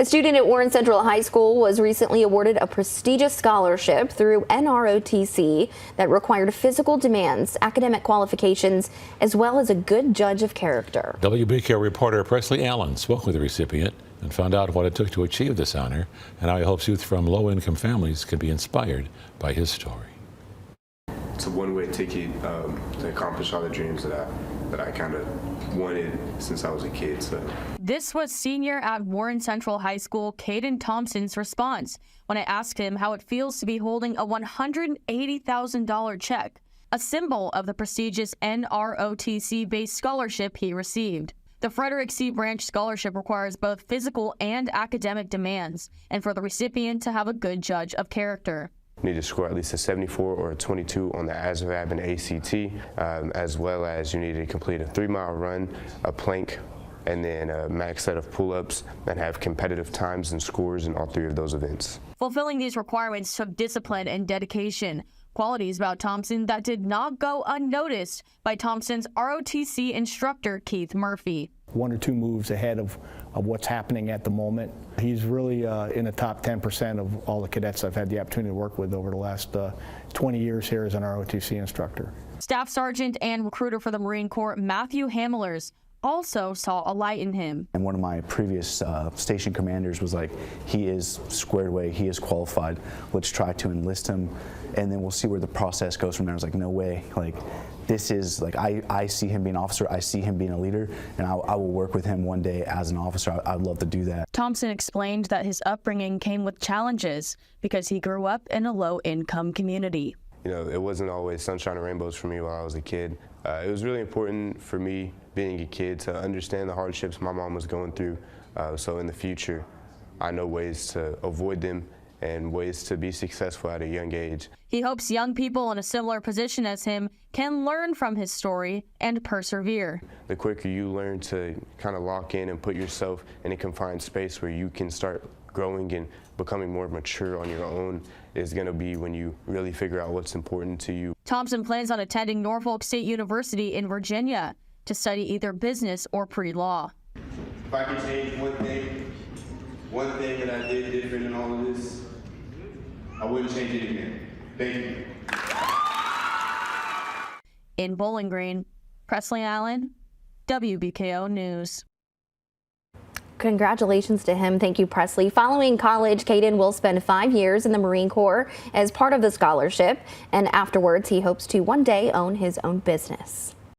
A student at Warren Central High School was recently awarded a prestigious scholarship through NROTC that required physical demands, academic qualifications, as well as a good judge of character. WBKO reporter Presley Allen spoke with the recipient and found out what it took to achieve this honor and how he hopes youth from low-income families can be inspired by his story. It's a one-way ticket to accomplish all the dreams that I kind of wanted since I was a kid. So this was senior at Warren Central High School Caden Thompson's response when I asked him how it feels to be holding a $180,000 check, a symbol of the prestigious NROTC-based scholarship he received. The Frederick C. Branch Scholarship requires both physical and academic demands, and for the recipient to have a good judge of character. You need to score at least a 74 or a 22 on the ASVAB and ACT, as well as you need to complete a 3-mile run, a plank, and then a max set of pull-ups that have competitive times and scores in all 3 of those events. Fulfilling these requirements took discipline and dedication, qualities about Thompson that did not go unnoticed by Thompson's ROTC instructor, Keith Murphy. 1 or 2 moves ahead of what's happening at the moment. He's really in the top 10% of all the cadets I've had the opportunity to work with over the last 20 years here as an ROTC instructor. Staff Sergeant and recruiter for the Marine Corps, Matthew Hamillers, also saw a light in him. And one of my previous station commanders was like, he is squared away, he is qualified, let's try to enlist him, and then we'll see where the process goes from there. I was like, no way, like, this is, like, I see him being an officer, I see him being a leader, and I will work with him one day as an officer. I'd love to do that. Thompson explained that his upbringing came with challenges because he grew up in a low-income community. You know, it wasn't always sunshine and rainbows for me while I was a kid. It was really important for me, being a kid, to understand the hardships my mom was going through, so in the future, I know ways to avoid them and ways to be successful at a young age. He hopes young people in a similar position as him can learn from his story and persevere. The quicker you learn to kind of lock in and put yourself in a confined space where you can start growing and becoming more mature on your own is going to be when you really figure out what's important to you. Thompson plans on attending Norfolk State University in Virginia to study either business or pre-law. If I could change one thing that I did different in all of this, I wouldn't change it again. Thank you. In Bowling Green, Presley Allen, WBKO News. Congratulations to him. Thank you, Presley. Following college, Caden will spend 5 years in the Marine Corps as part of the scholarship, and afterwards he hopes to one day own his own business.